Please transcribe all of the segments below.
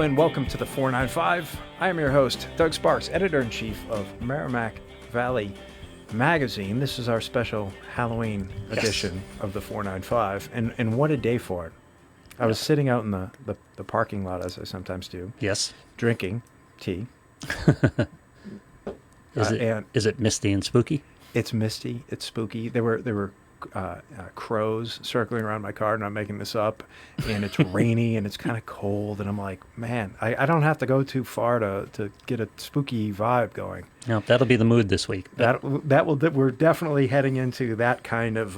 Hello and welcome to the 495. I am your host, Doug Sparks, editor-in-chief of Merrimack Valley Magazine. This is our special Halloween edition of the 495, and what a day for it. I was sitting out in the parking lot, as I sometimes do. Yes. Drinking tea. Is it misty and spooky? It's misty. It's spooky. There were crows circling around my car, and I'm making this up, and it's rainy and it's kind of cold, and I'm like, man, I don't have to go too far to get a spooky vibe going. No, that'll be the mood this week. We're definitely heading into that kind of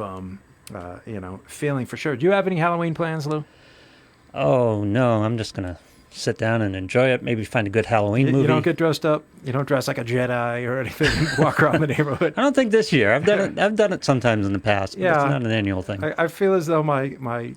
feeling for sure. Do you have any Halloween plans, Lou? Oh no, I'm just gonna sit down and enjoy it. Maybe find a good Halloween movie. You don't get dressed up. You don't dress like a Jedi or anything. You walk around the neighborhood. I don't think this year. I've done it sometimes in the past. But it's not an annual thing. I feel as though my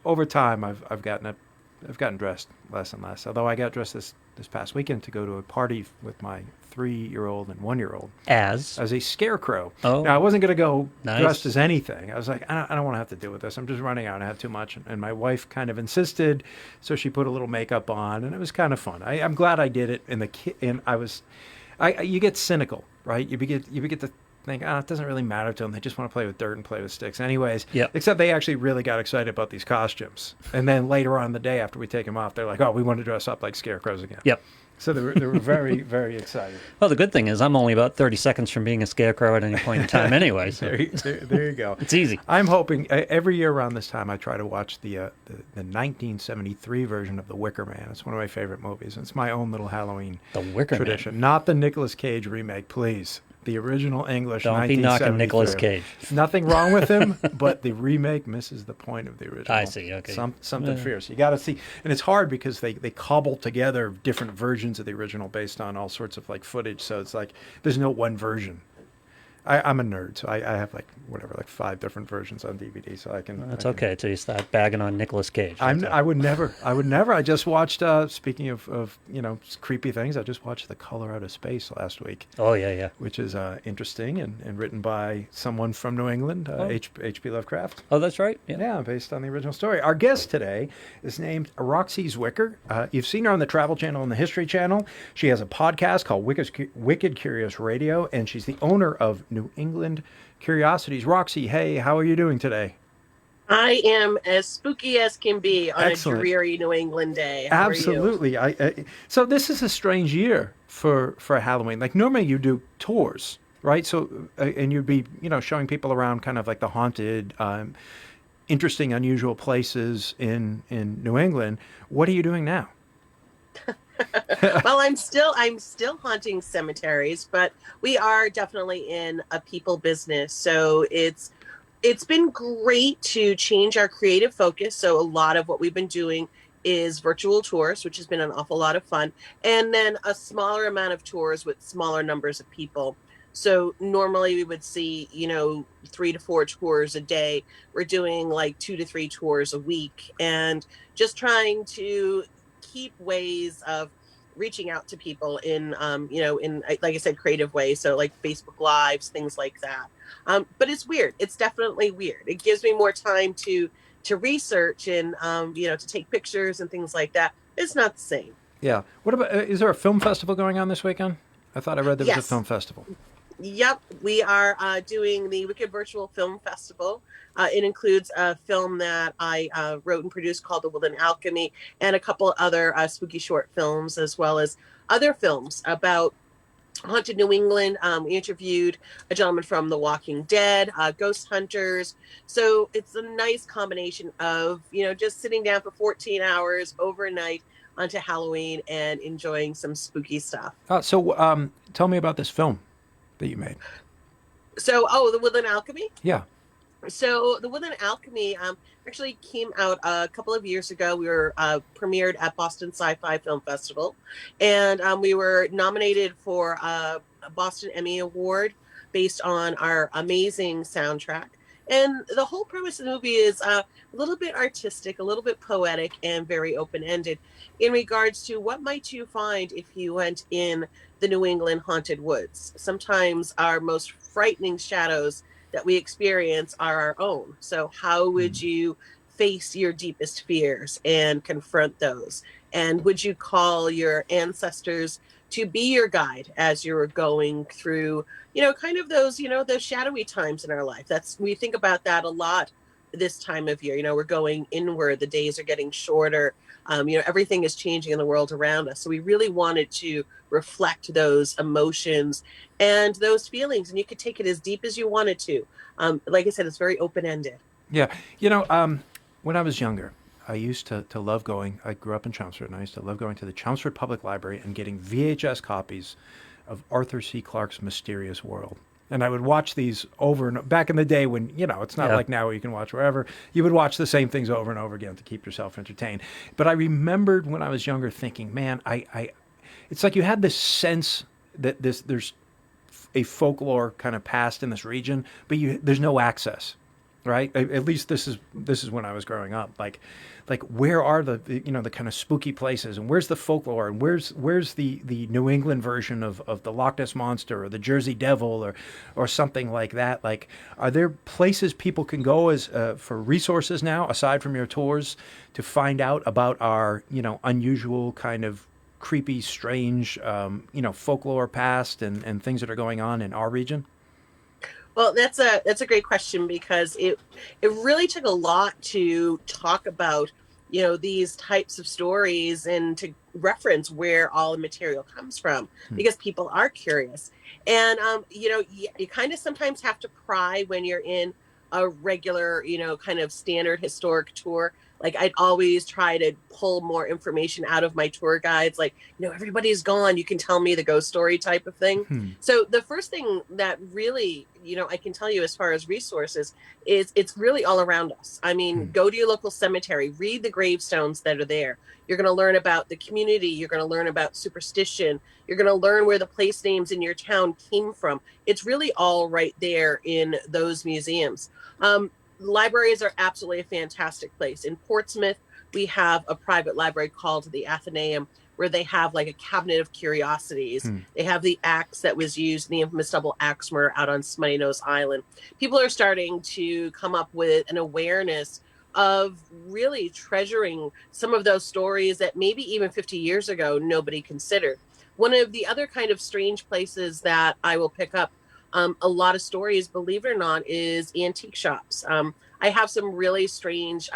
over time I've gotten dressed less and less. Although I got dressed this past weekend to go to a party with my 3-year-old and 1-year-old As a scarecrow. Oh, now I wasn't going to go nice. Dressed as anything. I was like, I don't want to have to deal with this. I'm just running out and I had too much. And my wife kind of insisted, so she put a little makeup on, and it was kind of fun. I'm glad I did it. You get cynical, right? You begin to think, it doesn't really matter to them. They just want to play with dirt and play with sticks anyways. Yep. Except they actually really got excited about these costumes. And then later on in the day after we take them off, they're like, oh, we want to dress up like scarecrows again. Yep. So they were very, very excited. Well, the good thing is I'm only about 30 seconds from being a scarecrow at any point in time anyway. So. there you go. It's easy. I'm hoping every year around this time I try to watch the 1973 version of The Wicker Man. It's one of my favorite movies. It's my own little Halloween tradition. Not the Nicolas Cage remake, please. The original English. Don't be knocking Nicolas Cage. Nothing wrong with him, but the remake misses the point of the original. I see. Okay. Something fierce. You got to see, and it's hard because they cobble together different versions of the original based on all sorts of footage. So it's like there's no one version. I'm a nerd, so I have 5 different versions on DVD, so I can. That's okay until you start bagging on Nicolas Cage. I would never. I just watched. Speaking of creepy things, I just watched The Color Out of Space last week. Oh yeah. Which is interesting and written by someone from New England, H.P. Lovecraft. Oh, that's right. Yeah, based on the original story. Our guest today is named Roxie Zwicker. You've seen her on the Travel Channel and the History Channel. She has a podcast called Wicked Curious Radio, and she's the owner of New England Curiosities. Roxie, hey, how are you doing today? I am as spooky as can be on Excellent. A dreary New England day. How Absolutely. Are you? So this is a strange year for Halloween. Normally you do tours, right? So and you'd be showing people around kind of like the haunted, interesting, unusual places in New England. What are you doing now? Well, I'm still haunting cemeteries, but we are definitely in a people business. So it's been great to change our creative focus. So a lot of what we've been doing is virtual tours, which has been an awful lot of fun, and then a smaller amount of tours with smaller numbers of people. So normally we would see 3 to 4 tours a day. We're doing 2 to 3 tours a week, and just trying to keep ways of reaching out to people in like I said, creative ways. So like Facebook Lives, things like that. But it's weird. It's definitely weird. It gives me more time to research and to take pictures and things like that. It's not the same. Yeah. What about? Is there a film festival going on this weekend? I thought I read there was a film festival. Yep, we are doing the Wicked Virtual Film Festival. It includes a film that I wrote and produced called The Woodland Alchemy, and a couple other spooky short films, as well as other films about haunted New England. We interviewed a gentleman from The Walking Dead, ghost hunters. So it's a nice combination of, just sitting down for 14 hours overnight onto Halloween and enjoying some spooky stuff. So tell me about this film that you made. So, The Woodland Alchemy? Yeah. So The Woodland Alchemy actually came out a couple of years ago. We were premiered at Boston Sci-Fi Film Festival, and we were nominated for a Boston Emmy Award based on our amazing soundtrack. And the whole premise of the movie is a little bit artistic, a little bit poetic, and very open-ended in regards to what might you find if you went in the New England haunted woods. Sometimes our most frightening shadows that we experience are our own. So how would you face your deepest fears and confront those? And would you call your ancestors to be your guide as you're going through, kind of those, those shadowy times in our life? We think about that a lot this time of year. We're going inward, the days are getting shorter. Everything is changing in the world around us. So we really wanted to reflect those emotions and those feelings. And you could take it as deep as you wanted to. Like I said, it's very open ended. Yeah. When I was younger, I used to love going. I grew up in Chelmsford, and I used to love going to the Chelmsford Public Library and getting VHS copies of Arthur C. Clarke's Mysterious World. And I would watch these over and back in the day when, it's not like now where you can watch wherever. You would watch the same things over and over again to keep yourself entertained. But I remembered when I was younger thinking, man, it's like you had this sense that there's a folklore kind of past in this region, but there's no access, right? At least this is when I was growing up. Like where are the the kind of spooky places, and where's the folklore, and where's the New England version of the Loch Ness Monster or the Jersey Devil or something like that? Like, are there places people can go as for resources now aside from your tours to find out about our unusual kind of creepy, strange, folklore past and things that are going on in our region? Well, that's a great question, because it really took a lot to talk about these types of stories and to reference where all the material comes from, because people are curious. And you kind of sometimes have to pry when you're in a regular kind of standard historic tour. Like, I'd always try to pull more information out of my tour guides, like, everybody's gone, you can tell me the ghost story type of thing. So the first thing that really I can tell you as far as resources is it's really all around us. I mean, go to your local cemetery, read the gravestones that are there. You're going to learn about the community, you're going to learn about superstition, you're going to learn where the place names in your town came from. It's really all right there in those museums. Libraries are absolutely a fantastic place. In Portsmouth, we have a private library called the Athenaeum, where they have like a cabinet of curiosities. They have the axe that was used in the infamous double axe murder out on Smutty Nose Island. People are starting to come up with an awareness of really treasuring some of those stories that maybe even 50 years ago nobody considered. One of the other kind of strange places that I will pick up a lot of stories, believe it or not, is antique shops. I have some really strange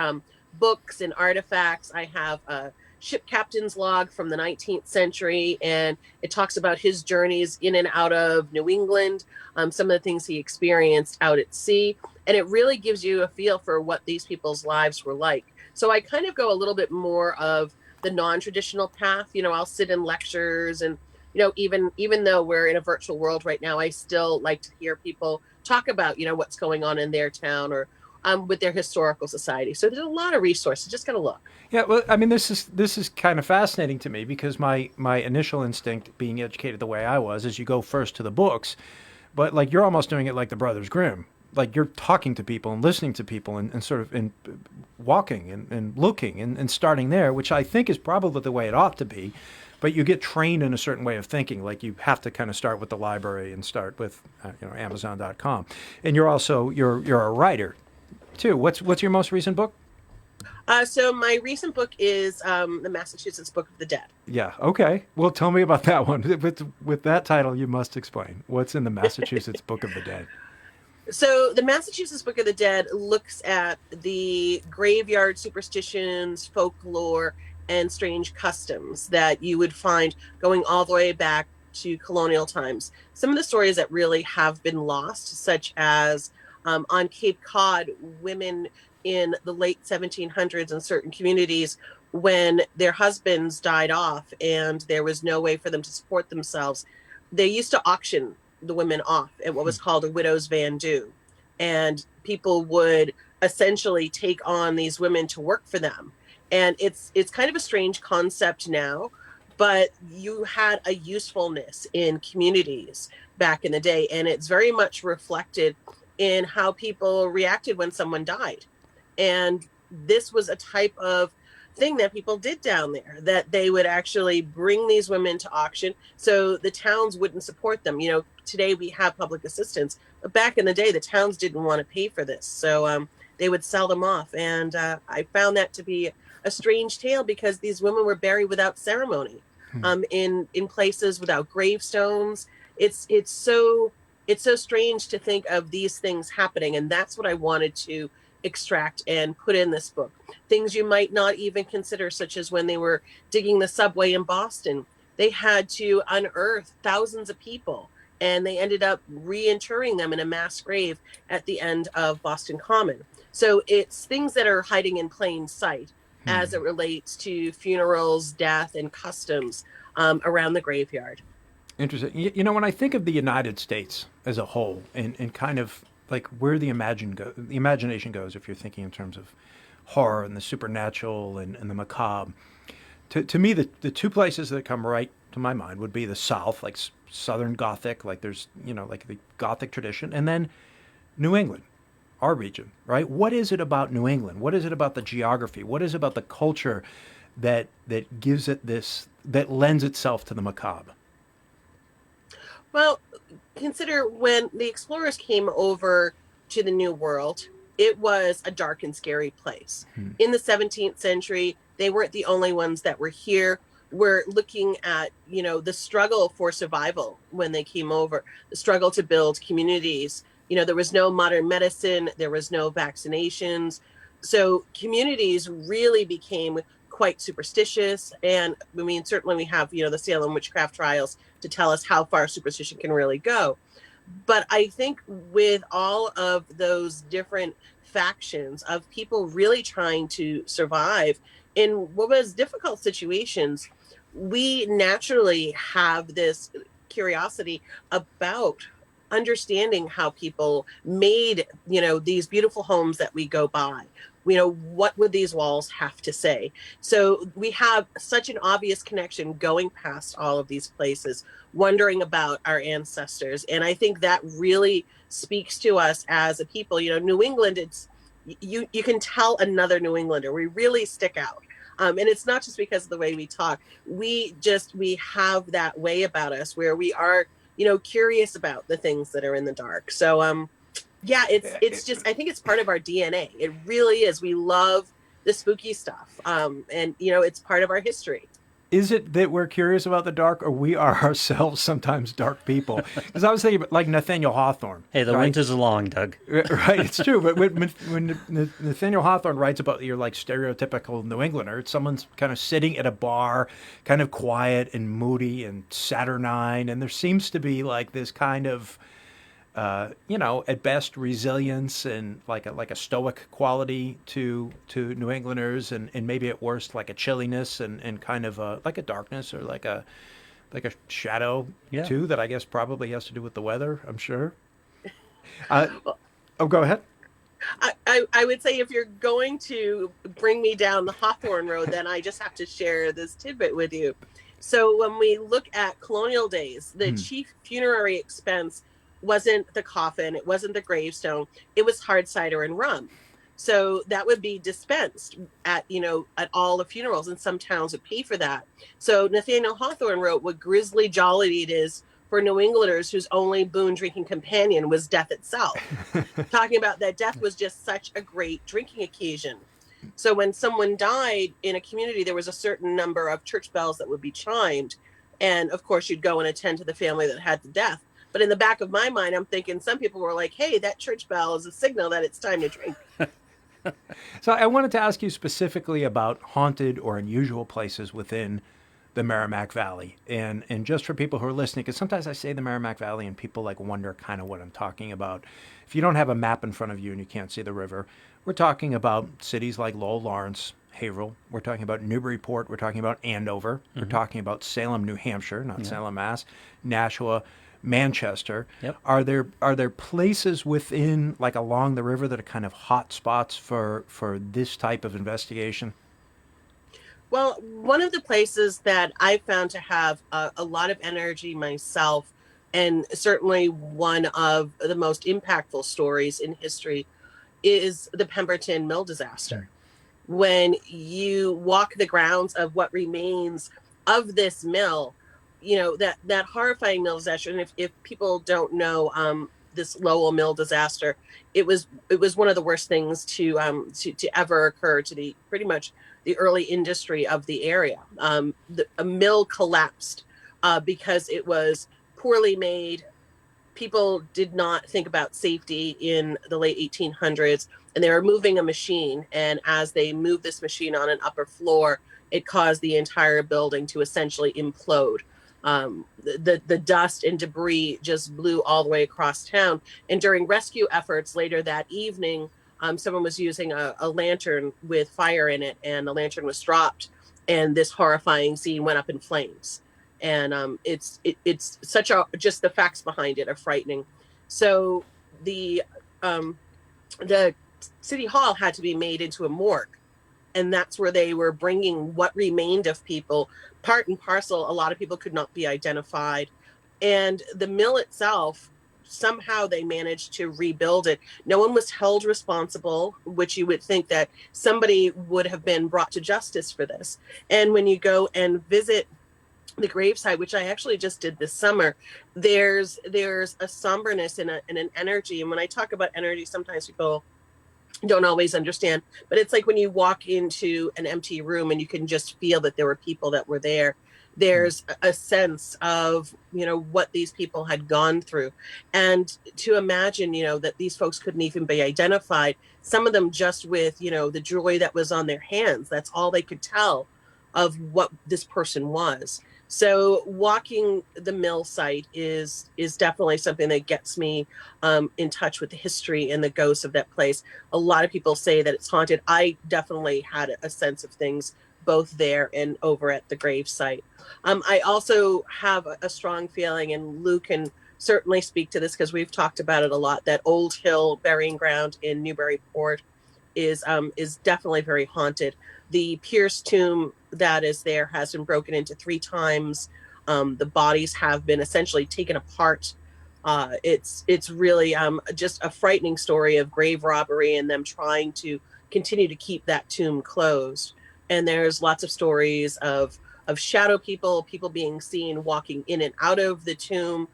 books and artifacts. I have a ship captain's log from the 19th century, and it talks about his journeys in and out of New England, some of the things he experienced out at sea. And it really gives you a feel for what these people's lives were like. So I kind of go a little bit more of the non-traditional path. I'll sit in lectures, and even though we're in a virtual world right now, I still like to hear people talk about, what's going on in their town or with their historical society. So there's a lot of resources. Just gotta look. Yeah, well, I mean, this is kind of fascinating to me because my initial instinct, being educated the way I was, is you go first to the books, but like you're almost doing it like the Brothers Grimm. Like you're talking to people and listening to people and sort of walking and looking and starting there, which I think is probably the way it ought to be. But you get trained in a certain way of thinking. Like you have to kind of start with the library and start with Amazon.com. And you're also you're a writer too. What's your most recent book? So my recent book is the Massachusetts Book of the Dead. Yeah. Okay. Well, tell me about that one. With that title, you must explain what's in the Massachusetts Book of the Dead. So the Massachusetts Book of the Dead looks at the graveyard superstitions, folklore, and strange customs that you would find going all the way back to colonial times. Some of the stories that really have been lost, such as on Cape Cod, women in the late 1700s in certain communities, when their husbands died off and there was no way for them to support themselves, they used to auction the women off at what was called a widow's vendue. And people would essentially take on these women to work for them. And it's kind of a strange concept now, but you had a usefulness in communities back in the day. And it's very much reflected in how people reacted when someone died. And this was a type of thing that people did down there, that they would actually bring these women to auction so the towns wouldn't support them. Today we have public assistance, but back in the day, the towns didn't want to pay for this. So they would sell them off. And I found that to be a strange tale because these women were buried without ceremony, in places without gravestones. It's so strange to think of these things happening, and that's what I wanted to extract and put in this book. Things you might not even consider, such as when they were digging the subway in Boston, they had to unearth thousands of people, and they ended up reinterring them in a mass grave at the end of Boston Common. So it's things that are hiding in plain sight as it relates to funerals, death, and customs around the graveyard. Interesting. When I think of the United States as a whole, and kind of like where the imagination goes, if you're thinking in terms of horror and the supernatural and the macabre, to me, the two places that come right to my mind would be the South, like Southern Gothic, like there's, like the Gothic tradition, and then New England, our region, right? What is it about New England? What is it about the geography? What is it about the culture that gives it this, that lends itself to the macabre? Well, consider when the explorers came over to the New World, it was a dark and scary place. In the 17th century, they weren't the only ones that were here. We're looking at, the struggle for survival when they came over, the struggle to build communities. There was no modern medicine, there was no vaccinations. So communities really became quite superstitious. And I mean, certainly we have, the Salem witchcraft trials to tell us how far superstition can really go. But I think with all of those different factions of people really trying to survive in what was difficult situations, we naturally have this curiosity about understanding how people made, these beautiful homes that we go by. What would these walls have to say? So we have such an obvious connection going past all of these places, wondering about our ancestors. And I think that really speaks to us as a people. New England, it's you can tell another New Englander. We really stick out. And it's not just because of the way we talk. We have that way about us where we are, curious about the things that are in the dark. So, yeah, it's just, I think it's part of our DNA. It really is. We love the spooky stuff. And, it's part of our history. Is it that we're curious about the dark, or we are ourselves sometimes dark people? Because I was thinking about, like, Nathaniel Hawthorne. Hey, the right? winter's long, Doug. Right, it's true. But when Nathaniel Hawthorne writes about your, like, stereotypical New Englander, it's someone's kind of sitting at a bar, kind of quiet and moody and saturnine, and there seems to be, like, this kind of at best resilience and like a stoic quality to New Englanders, and maybe at worst like a chilliness and kind of like a darkness or like a shadow too, that I guess probably has to do with the weather, I'm sure. Go ahead. I would say if you're going to bring me down the Hawthorne Road, then I just have to share this tidbit with you. So when we look at colonial days, the chief funerary expense wasn't the coffin, it wasn't the gravestone, it was hard cider and rum. So that would be dispensed at all the funerals, and some towns would pay for that. So Nathaniel Hawthorne wrote, what grisly jolly it is for New Englanders whose only boon drinking companion was death itself. Talking about that death was just such a great drinking occasion. So when someone died in a community, there was a certain number of church bells that would be chimed. And of course, you'd go and attend to the family that had the death. But in the back of my mind, I'm thinking some people were like, hey, that church bell is a signal that it's time to drink. So I wanted to ask you specifically about haunted or unusual places within the Merrimack Valley. And just for people who are listening, because sometimes I say the Merrimack Valley and people like wonder kind of what I'm talking about. If you don't have a map in front of you and you can't see the river, we're talking about cities like Lowell, Lawrence, Haverhill. We're talking about Newburyport. We're talking about Andover. We're talking about Salem, New Hampshire, not Salem, Mass, Nashua, Manchester. Yep. Are there places within, like along the river, that are kind of hot spots for this type of investigation? Well, one of the places that I found to have a lot of energy myself, and certainly one of the most impactful stories in history, is the Pemberton mill disaster. When you walk the grounds of what remains of this mill, that horrifying mill disaster. And if people don't know, this Lowell mill disaster, it was one of the worst things to ever occur to the pretty much the early industry of the area. A mill collapsed because it was poorly made. People did not think about safety in the late 1800s, and they were moving a machine, and as they moved this machine on an upper floor, it caused the entire building to essentially implode. The dust and debris just blew all the way across town, and during rescue efforts later that evening, someone was using a lantern with fire in it, and the lantern was dropped, and this horrifying scene went up in flames. And it's such a, just the facts behind it are frightening. So um, the city hall had to be made into a morgue, and that's where they were bringing what remained of people. Part and parcel, a lot of people could not be identified, and the mill itself, somehow they managed to rebuild it. No one was held responsible, which you would think that somebody would have been brought to justice for this. And when you go and visit the gravesite, which I actually just did this summer, there's a somberness and an energy. And when I talk about energy, sometimes people don't always understand, but it's like when you walk into an empty room and you can just feel that there were people that were there. There's a sense of, what these people had gone through. And to imagine, that these folks couldn't even be identified, some of them just with, the joy that was on their hands. That's all they could tell of what this person was. So walking the mill site is definitely something that gets me in touch with the history and the ghosts of that place. A lot of people say that it's haunted. I definitely had a sense of things both there and over at the grave site. I also have a strong feeling, and Lou can certainly speak to this because we've talked about it a lot, that Old Hill burying ground in Newburyport is definitely very haunted. The Pierce tomb that is there has been broken into 3 times. The bodies have been essentially taken apart. It's really just a frightening story of grave robbery and them trying to continue to keep that tomb closed. And there's lots of stories of shadow people being seen walking in and out of the tomb.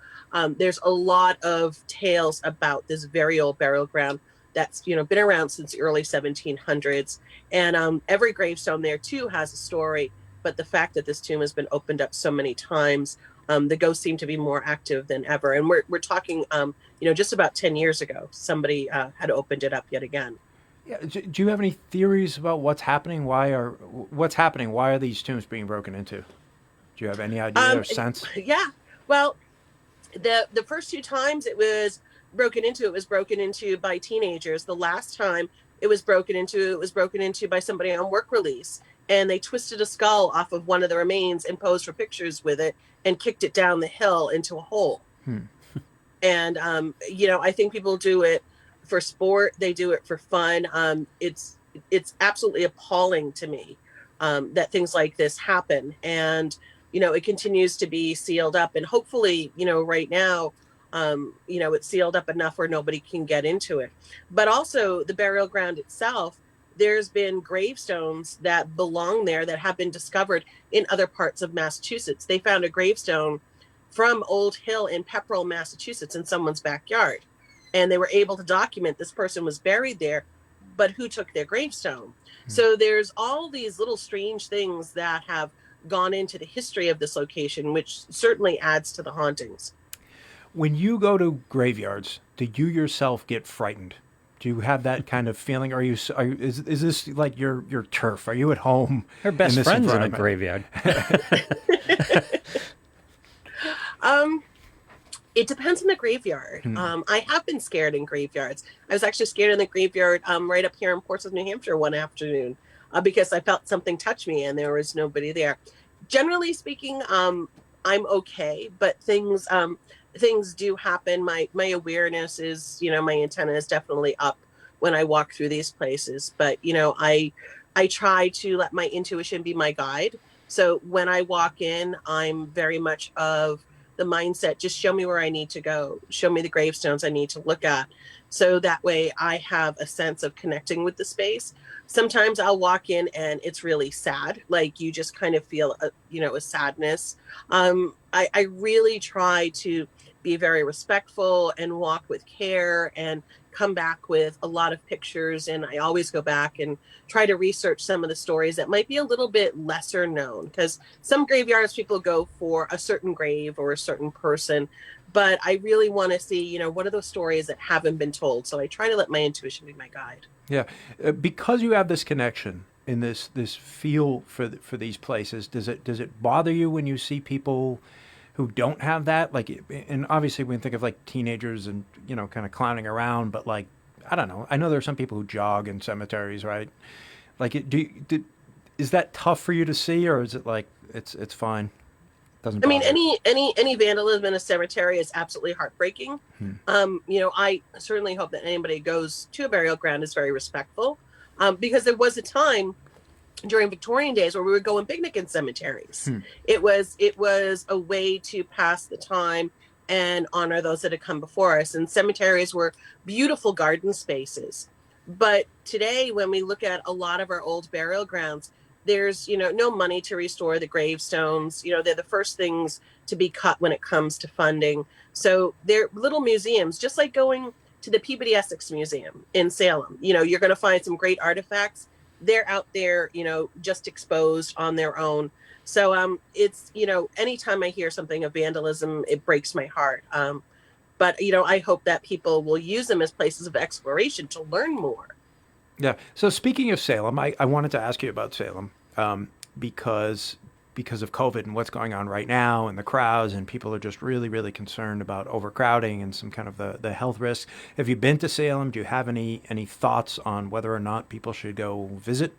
There's a lot of tales about this very old burial ground that's been around since the early 1700s, and every gravestone there too has a story. But the fact that this tomb has been opened up so many times, the ghosts seem to be more active than ever. And we're talking, just about 10 years ago, somebody had opened it up yet again. Yeah. Do you have any theories about what's happening? Why are these tombs being broken into? Do you have any idea or sense? Yeah. Well, the first 2 times it was broken into by teenagers. The last time it was broken into by somebody on work release, and they twisted a skull off of one of the remains and posed for pictures with it and kicked it down the hill into a hole. And I think people do it for sport, they do it for fun. It's absolutely appalling to me that things like this happen, and it continues to be sealed up, and hopefully right now it's sealed up enough where nobody can get into it. But also the burial ground itself, there's been gravestones that belong there that have been discovered in other parts of Massachusetts. They found a gravestone from Old Hill in Pepperell, Massachusetts, in someone's backyard, and they were able to document this person was buried there, but who took their gravestone. So there's all these little strange things that have gone into the history of this location, which certainly adds to the hauntings. When you go to graveyards, do you yourself get frightened? Do you have that kind of feeling? Is this like your turf? Are you at home? Her best friend's in a graveyard. It depends on the graveyard. I have been scared in graveyards. I was actually scared in the graveyard right up here in Portsmouth, New Hampshire one afternoon because I felt something touch me and there was nobody there. Generally speaking, I'm okay, but things do happen. My awareness is, my antenna is definitely up when I walk through these places. But, I try to let my intuition be my guide. So when I walk in, I'm very much of the mindset, just show me where I need to go. Show me the gravestones I need to look at. So that way I have a sense of connecting with the space. Sometimes I'll walk in and it's really sad. Like you just kind of feel, a sadness. I really try to be very respectful and walk with care and come back with a lot of pictures. And I always go back and try to research some of the stories that might be a little bit lesser known, because some graveyards people go for a certain grave or a certain person, but I really want to see, what are those stories that haven't been told. So I try to let my intuition be my guide. Yeah, because you have this connection in this feel for these places. Does it bother you when you see people who don't have that? Like, and obviously we can think of like teenagers and kind of clowning around, but like I don't know. I know there are some people who jog in cemeteries, right? Like, is that tough for you to see, or is it like it's fine? Doesn't I mean, bother you? any vandalism in a cemetery is absolutely heartbreaking. Hmm. I certainly hope that anybody who goes to a burial ground is very respectful, because there was a time during Victorian days where we would go and picnic in cemeteries. Hmm. It was a way to pass the time and honor those that had come before us. And cemeteries were beautiful garden spaces. But today, when we look at a lot of our old burial grounds, there's no money to restore the gravestones. They're the first things to be cut when it comes to funding. So they're little museums, just like going to the Peabody Essex Museum in Salem. You're going to find some great artifacts. They're out there, just exposed on their own. So it's, anytime I hear something of vandalism, it breaks my heart. But I hope that people will use them as places of exploration to learn more. Yeah. So speaking of Salem, I wanted to ask you about Salem, because of COVID and what's going on right now and the crowds, and people are just really, really concerned about overcrowding and some kind of the health risks. Have you been to Salem? Do you have any thoughts on whether or not people should go visit?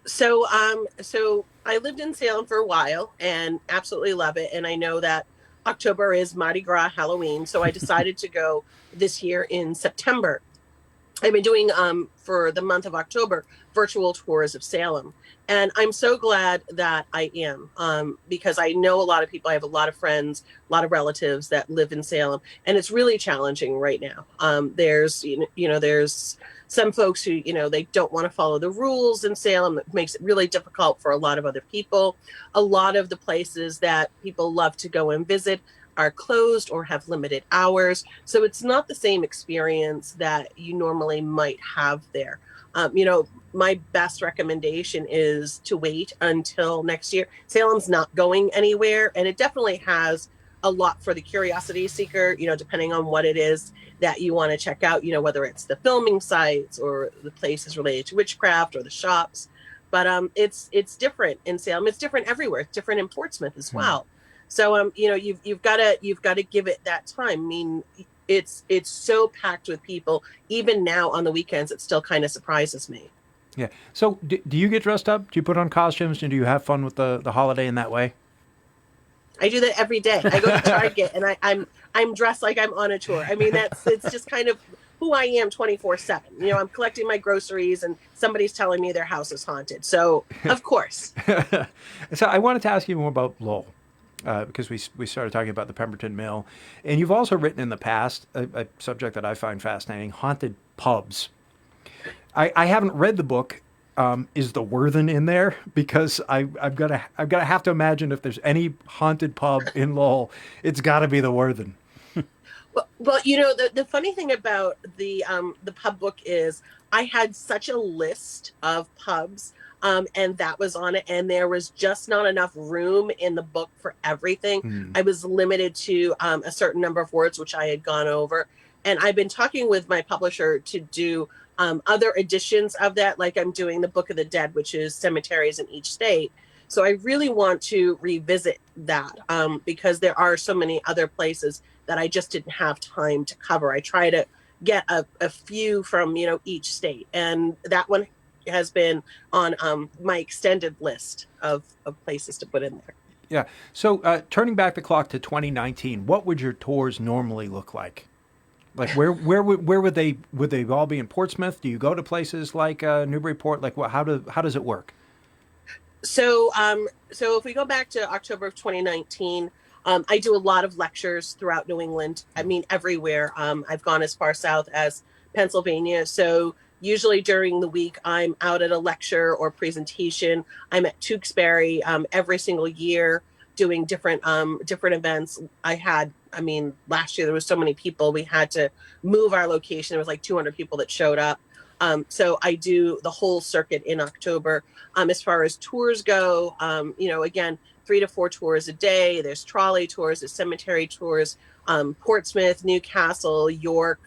So I lived in Salem for a while and absolutely love it. And I know that October is Mardi Gras Halloween. So I decided to go this year in September. I've been doing for the month of October virtual tours of Salem, and I'm so glad that I am, because I know a lot of people. I have a lot of friends, a lot of relatives that live in Salem, and it's really challenging right now. There's some folks who they don't want to follow the rules in Salem. That makes it really difficult for a lot of other people. A lot of the places that people love to go and visit are closed or have limited hours. So it's not the same experience that you normally might have there. My best recommendation is to wait until next year. Salem's not going anywhere, and it definitely has a lot for the curiosity seeker, depending on what it is that you want to check out, whether it's the filming sites or the places related to witchcraft or the shops. But it's different in Salem. It's different everywhere. It's different in Portsmouth as well. So you've got to give it that time. I mean, it's so packed with people. Even now on the weekends, it still kind of surprises me. Yeah. So do you get dressed up? Do you put on costumes? And do you have fun with the holiday in that way? I do that every day. I go to Target and I'm dressed like I'm on a tour. I mean, it's just kind of who I am 24/7. I'm collecting my groceries and somebody's telling me their house is haunted. So of course. So I wanted to ask you more about Lowell. Because we started talking about the Pemberton Mill, and you've also written in the past a subject that I find fascinating: haunted pubs. I haven't read the book. Is the Worthen in there? Because I've got to have to imagine if there's any haunted pub in Lowell, it's got to be the Worthen. Well, the funny thing about the pub book is I had such a list of pubs. And that was on it. And there was just not enough room in the book for everything. I was limited to a certain number of words, which I had gone over. And I've been talking with my publisher to do other editions of that, like I'm doing the Book of the Dead, which is cemeteries in each state. So I really want to revisit that because there are so many other places that I just didn't have time to cover. I try to get a few from, each state. And that one has been on my extended list of places to put in there. Yeah. So turning back the clock to 2019, what would your tours normally look like? Like where would they all be in Portsmouth? Do you go to places like Newburyport? Like how does it work? So if we go back to October of 2019, I do a lot of lectures throughout New England. I mean, everywhere. I've gone as far south as Pennsylvania. So usually during the week, I'm out at a lecture or presentation. I'm at Tewksbury every single year. doing different events. Last year there was so many people, we had to move our location. There was like 200 people that showed up. So I do the whole circuit in October. As far as tours go, again, 3 to 4 tours a day. There's trolley tours, there's cemetery tours, Portsmouth, Newcastle, York.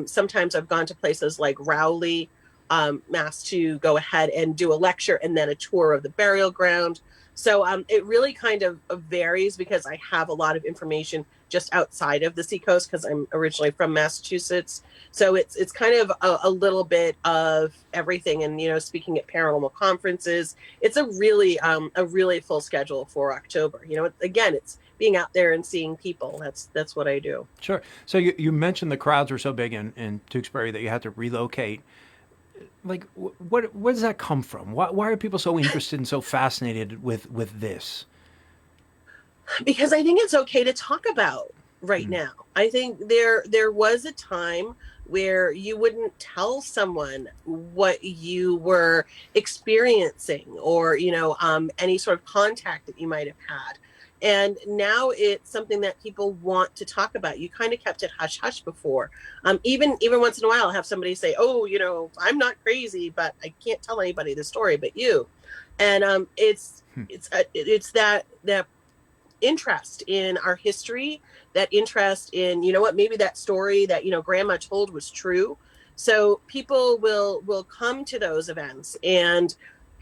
Sometimes I've gone to places like Rowley, Mass, to go ahead and do a lecture and then a tour of the burial ground. So it really kind of varies because I have a lot of information just outside of the seacoast because I'm originally from Massachusetts. So it's kind of a little bit of everything. And, speaking at paranormal conferences, it's a really full schedule for October. Again, it's being out there and seeing people. That's what I do. Sure. So you mentioned the crowds were so big in Tewksbury that you had to relocate. Like, where does that come from? Why are people so interested and so fascinated with this? Because I think it's okay to talk about right now. I think there was a time where you wouldn't tell someone what you were experiencing or any sort of contact that you might have had. And now it's something that people want to talk about. You kind of kept it hush hush before. Even once in a while, I'll have somebody say, "Oh, I'm not crazy, but I can't tell anybody the story but you." And it's that interest in our history, that interest in, maybe that story that, grandma told was true. So people will come to those events, and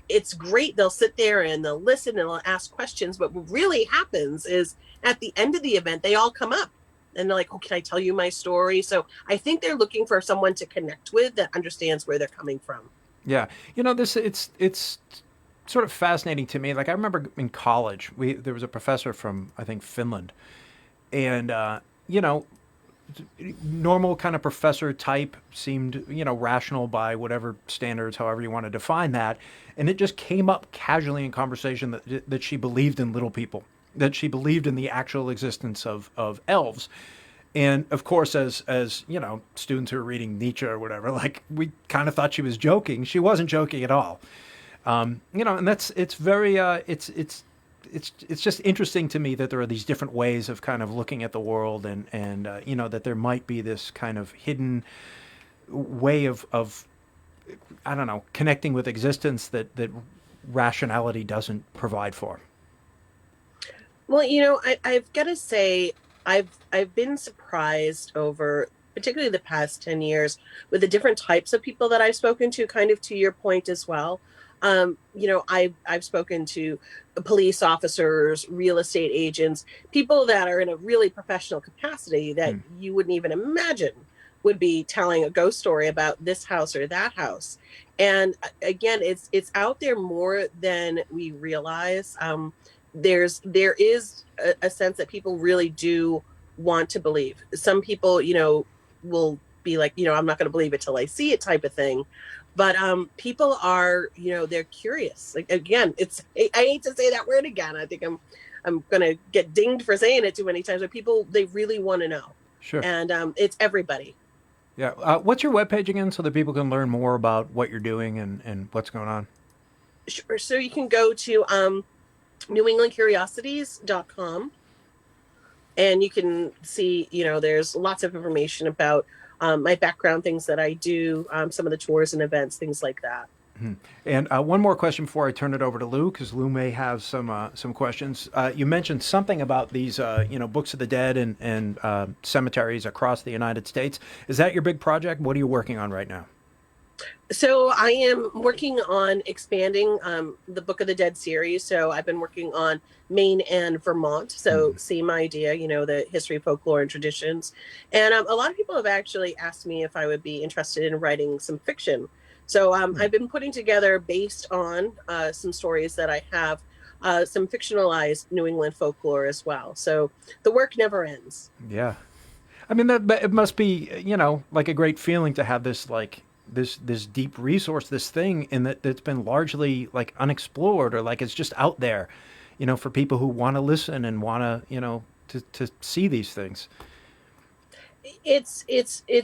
it's great. They'll sit there and they'll listen and they'll ask questions. But what really happens is at the end of the event, they all come up and they're like, "Oh, can I tell you my story?" So I think they're looking for someone to connect with that understands where they're coming from. Yeah, it's sort of fascinating to me. Like, I remember in college, there was a professor from, I think, Finland, and normal kind of professor type, seemed rational by whatever standards, however you want to define that, and it just came up casually in conversation that she believed in little people, that she believed in the actual existence of elves. And of course, as students who are reading Nietzsche or whatever, like, we kind of thought she was joking. She wasn't joking at all. And it's very it's just interesting to me that there are these different ways of kind of looking at the world, and that there might be this kind of hidden way of I don't know, connecting with existence that rationality doesn't provide for. Well, I've got to say, I've been surprised over particularly the past 10 years with the different types of people that I've spoken to, kind of to your point as well. I've spoken to police officers, real estate agents, people that are in a really professional capacity that you wouldn't even imagine would be telling a ghost story about this house or that house. And again, it's out there more than we realize. There is a sense that people really do want to believe. Some people, will be like, I'm not going to believe it till I see it, type of thing. But people are, they're curious. Like, again, I hate to say that word again. I think I'm going to get dinged for saying it too many times. But people, they really want to know. Sure. And it's everybody. Yeah. What's your webpage again, so that people can learn more about what you're doing and what's going on? Sure. So you can go to NewEnglandCuriosities.com. And you can see, there's lots of information about my background, things that I do, some of the tours and events, things like that. Mm-hmm. And one more question before I turn it over to Lou, because Lou may have some questions. You mentioned something about these, Books of the Dead and cemeteries across the United States. Is that your big project? What are you working on right now? So I am working on expanding the Book of the Dead series. So I've been working on Maine and Vermont. So same idea, the history, folklore, and traditions. And a lot of people have actually asked me if I would be interested in writing some fiction. So I've been putting together, based on some stories that I have, some fictionalized New England folklore as well. So the work never ends. Yeah. I mean, it must be, like a great feeling to have this, like, this deep resource, this thing that's been largely, like, unexplored, or like it's just out there, for people who want to listen and want to see these things. It's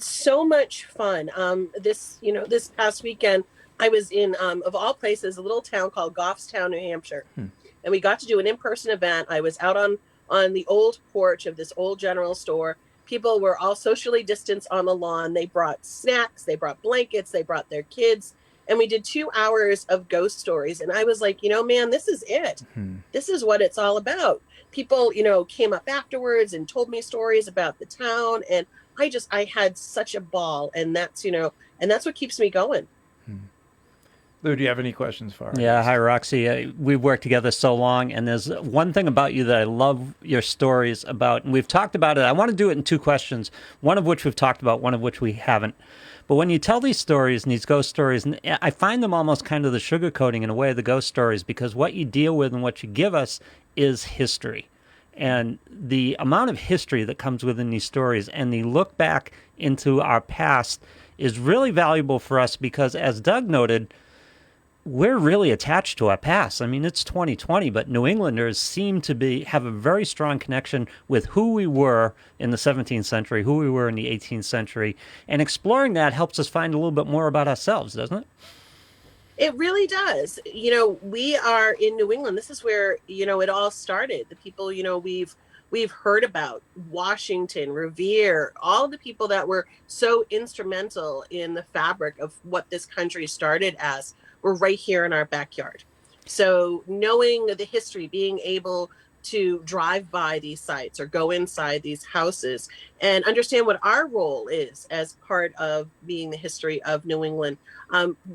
so much fun. This past weekend I was in, of all places, a little town called Goffstown, New Hampshire. and we got to do an in-person event. I was out on the old porch of this old general store. People were all socially distanced on the lawn. They brought snacks, they brought blankets, they brought their kids, and we did 2 hours of ghost stories. And I was like, man, this is it. This is what it's all about. People, came up afterwards and told me stories about the town, and I had such a ball, and that's what keeps me going. Lou, do you have any questions for our Yeah, guest? hi, Roxie. We've worked together so long, and there's one thing about you that I love your stories about, and we've talked about it. I want to do it in 2 questions, one of which we've talked about, one of which we haven't. But when you tell these stories and these ghost stories, and I find them almost kind of the sugarcoating in a way of the ghost stories, because what you deal with and what you give us is history. And the amount of history that comes within these stories and the look back into our past is really valuable for us because, as Doug noted, we're really attached to our past. I mean, it's 2020, but New Englanders seem to have a very strong connection with who we were in the 17th century, who we were in the 18th century, and exploring that helps us find a little bit more about ourselves, doesn't it? It really does. We are in New England. This is where, it all started. The people, we've heard about: Washington, Revere, all the people that were so instrumental in the fabric of what this country started as were right here in our backyard. So knowing the history, being able to drive by these sites or go inside these houses and understand what our role is as part of being the history of New England.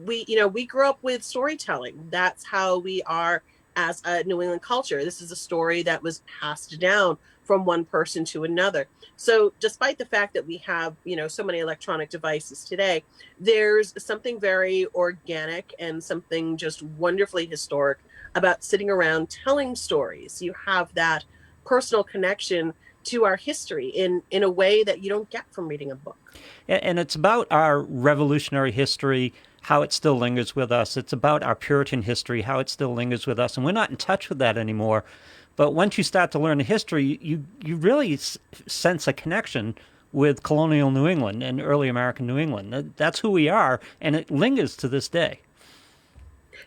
We grew up with storytelling. That's how we are as a New England culture. This is a story that was passed down from one person to another. So despite the fact that we have, so many electronic devices today, there's something very organic and something just wonderfully historic about sitting around telling stories. You have that personal connection to our history in a way that you don't get from reading a book. And it's about our revolutionary history, how it still lingers with us. It's about our Puritan history, how it still lingers with us. And we're not in touch with that anymore. But once you start to learn the history, you really sense a connection with colonial New England and early American New England. That's who we are, and it lingers to this day.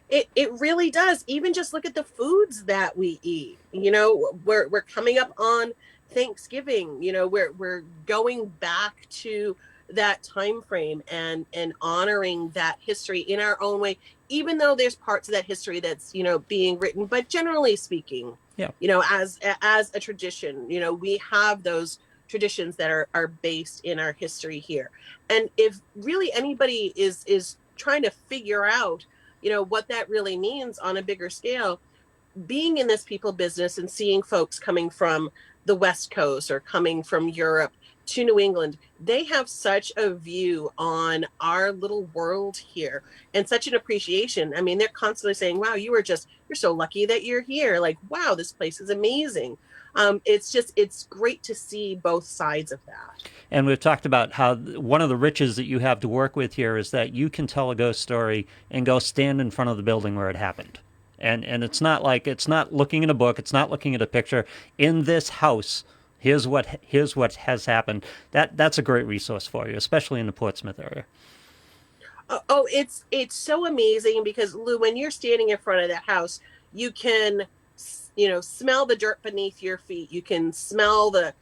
It really does. Even just look at the foods that we eat. We're coming up on Thanksgiving. We're going back to that time frame and honoring that history in our own way, even though there's parts of that history that's being written. But generally speaking, yeah, as a tradition, we have those traditions that are based in our history here. And if really anybody is trying to figure out what that really means on a bigger scale, being in this people business and seeing folks coming from the West Coast or coming from Europe to New England, they have such a view on our little world here and such an appreciation. I mean, they're constantly saying, wow, you're so lucky that you're here. Like, wow, this place is amazing. It's great to see both sides of that. And we've talked about how one of the riches that you have to work with here is that you can tell a ghost story and go stand in front of the building where it happened. And it's not looking at a book, it's not looking at a picture. In this house, here's what has happened. That's a great resource for you, especially in the Portsmouth area. Oh, it's so amazing because, Lou, when you're standing in front of that house, you can smell the dirt beneath your feet. You can smell the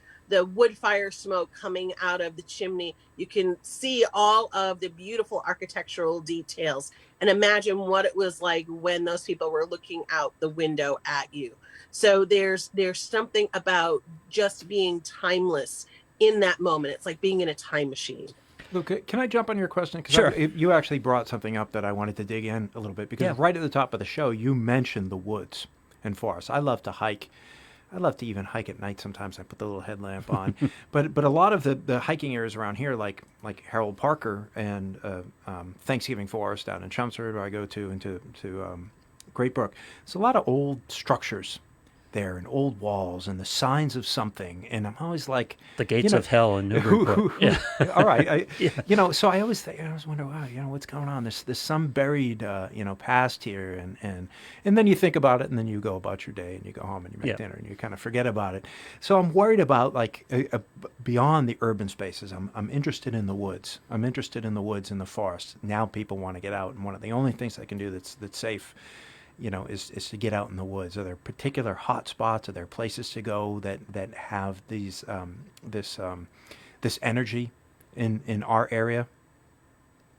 wood fire smoke coming out of the chimney. You can see all of the beautiful architectural details and imagine what it was like when those people were looking out the window at you. So there's something about just being timeless in that moment. It's like being in a time machine. Luke, can I jump on your question? Because sure. You actually brought something up that I wanted to dig in a little bit, because right at the top of the show, you mentioned the woods and forests. I love to hike. I love to even hike at night sometimes. I put the little headlamp on. but a lot of the hiking areas around here, like Harold Parker and Thanksgiving Forest down in Chelmsford, where I go to, and to Great Brook, there's a lot of old structures there and old walls and the signs of something. And I'm always like... The gates of hell in Newburyport. Yeah. All right. So I always wonder, wow, what's going on? There's some buried, past here. And then you think about it, and then you go about your day and you go home and you make dinner and you kind of forget about it. So I'm worried about, beyond the urban spaces. I'm interested in the woods. I'm interested in the woods and the forest. Now people want to get out. And one of the only things I can do that's safe is to get out in the woods? Are there particular hot spots? Are there places to go that have this energy in our area?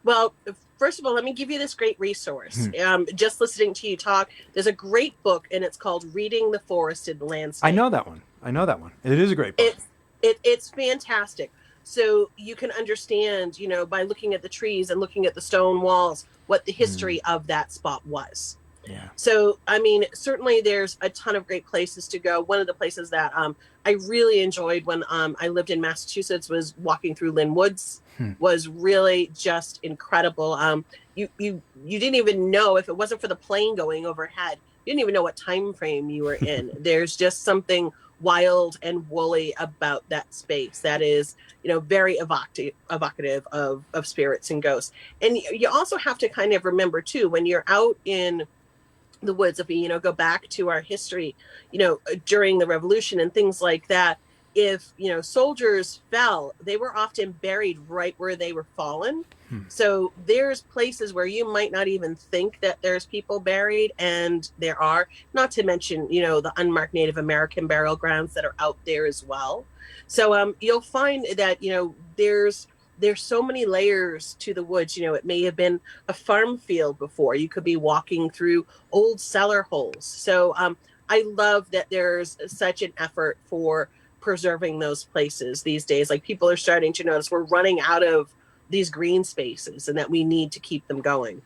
Well, first of all, let me give you this great resource. Just listening to you talk, there's a great book, and it's called Reading the Forested Landscape. I know that one. It is a great book. It's fantastic. So you can understand, by looking at the trees and looking at the stone walls, what the history of that spot was. Yeah. So, certainly there's a ton of great places to go. One of the places that I really enjoyed when I lived in Massachusetts was walking through Lynn Woods. Was really just incredible. You didn't even know, if it wasn't for the plane going overhead, you didn't even know what time frame you were in. There's just something wild and woolly about that space that is, very evocative of spirits and ghosts. And you also have to kind of remember too, when you're out in the woods, if we, go back to our history, during the revolution and things like that, if, soldiers fell, they were often buried right where they were fallen. So there's places where you might not even think that there's people buried, and there are, not to mention, the unmarked Native American burial grounds that are out there as well. So you'll find that, there's so many layers to the woods. It may have been a farm field before. You could be walking through old cellar holes. So I love that there's such an effort for preserving those places these days. Like, people are starting to notice we're running out of these green spaces and that we need to keep them going.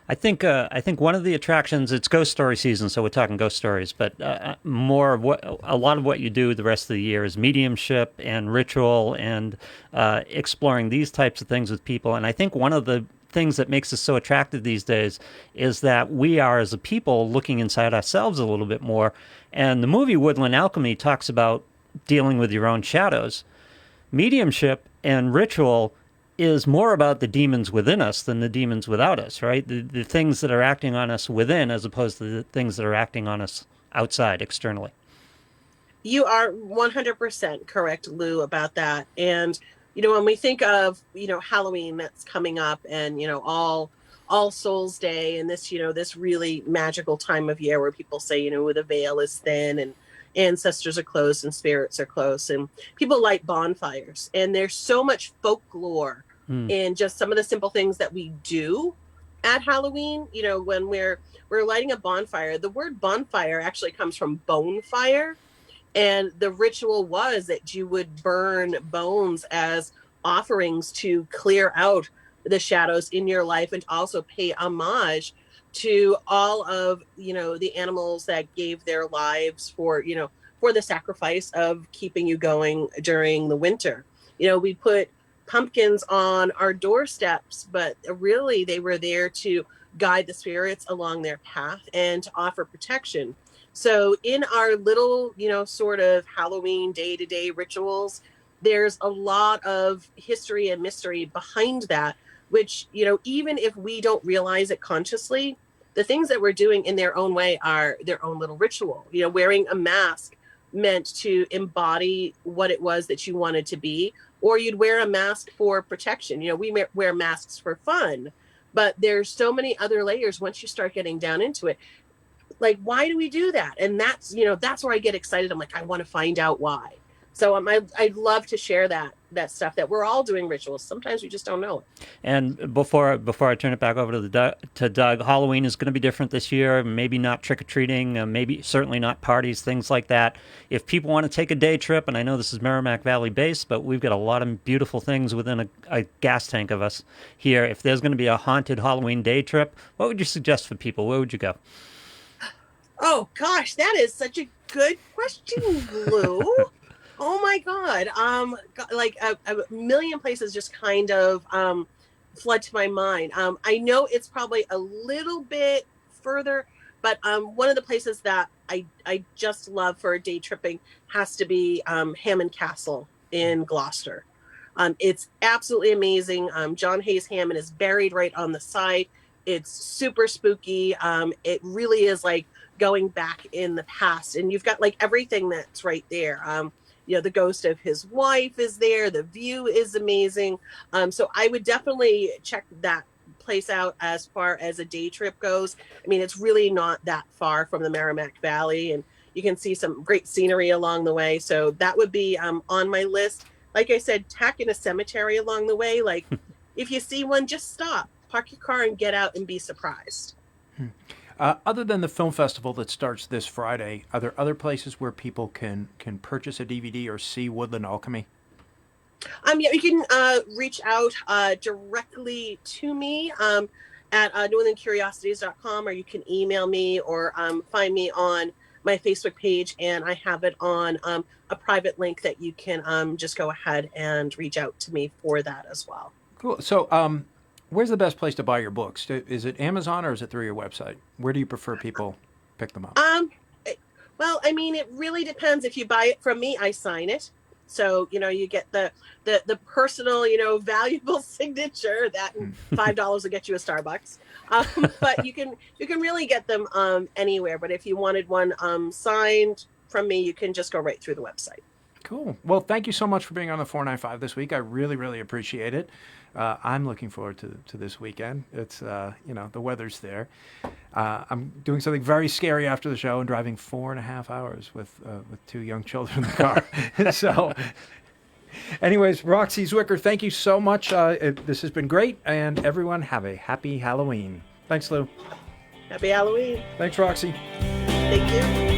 I think one of the attractions, it's ghost story season, so we're talking ghost stories, but a lot of what you do the rest of the year is mediumship and ritual and exploring these types of things with people. And I think one of the things that makes us so attractive these days is that we are, as a people, looking inside ourselves a little bit more. And the movie Woodland Alchemy talks about dealing with your own shadows. Mediumship and ritual is more about the demons within us than the demons without us, right? The things that are acting on us within, as opposed to the things that are acting on us outside, externally. You are 100% correct, Lou, about that. And, when we think of, Halloween that's coming up, and, all Souls Day, and this, this really magical time of year where people say, the veil is thin and ancestors are close and spirits are close, and people light bonfires, and there's so much folklore in just some of the simple things that we do at Halloween. When we're lighting a bonfire, the word bonfire actually comes from bone fire, and the ritual was that you would burn bones as offerings to clear out the shadows in your life, and also pay homage to all of, the animals that gave their lives for the sacrifice of keeping you going during the winter. We put pumpkins on our doorsteps, but really they were there to guide the spirits along their path and to offer protection. So in our little, sort of Halloween day-to-day rituals, there's a lot of history and mystery behind that, which, even if we don't realize it consciously, the things that we're doing in their own way are their own little ritual. Wearing a mask meant to embody what it was that you wanted to be, or you'd wear a mask for protection. We wear masks for fun, but there's so many other layers once you start getting down into it. Like, why do we do that? And that's where I get excited. I'm like, I want to find out why. So I'd love to share that stuff, that we're all doing rituals. Sometimes we just don't know it. And before I turn it back over to Doug, Halloween is going to be different this year. Maybe not trick-or-treating, maybe certainly not parties, things like that. If people want to take a day trip, and I know this is Merrimack Valley based, but we've got a lot of beautiful things within a gas tank of us here. If there's going to be a haunted Halloween day trip, what would you suggest for people? Where would you go? Oh, gosh, that is such a good question, Lou. Oh my God. Like a million places just kind of flood to my mind. I know it's probably a little bit further, but one of the places that I just love for day tripping has to be Hammond Castle in Gloucester. It's absolutely amazing. John Hayes Hammond is buried right on the site. It's super spooky. It really is like going back in the past, and you've got like everything that's right there. The ghost of his wife is there. The view is amazing. So I would definitely check that place out as far as a day trip goes. I mean, it's really not that far from the Merrimack Valley, and you can see some great scenery along the way. So that would be on my list. Like I said, tack in a cemetery along the way. Like if you see one, just stop, park your car, and get out and be surprised. Other than the film festival that starts this Friday, are there other places where people can purchase a DVD or see Woodland Alchemy? Yeah, you can reach out directly to me at NewEnglandCuriosities.com, or you can email me or find me on my Facebook page, and I have it on a private link that you can just go ahead and reach out to me for that as well. Cool. So, where's the best place to buy your books? Is it Amazon or is it through your website? Where do you prefer people pick them up? Well, I mean, it really depends. If you buy it from me, I sign it. So, you get the personal, valuable signature that $5 will get you a Starbucks. But you can really get them anywhere. But if you wanted one signed from me, you can just go right through the website. Cool. Well, thank you so much for being on the 495 this week. I really, really appreciate it. I'm looking forward to this weekend. It's, the weather's there. I'm doing something very scary after the show and driving 4.5 hours with 2 young children in the car. So, anyways, Roxie Zwicker, thank you so much. This has been great. And everyone have a happy Halloween. Thanks, Lou. Happy Halloween. Thanks, Roxie. Thank you.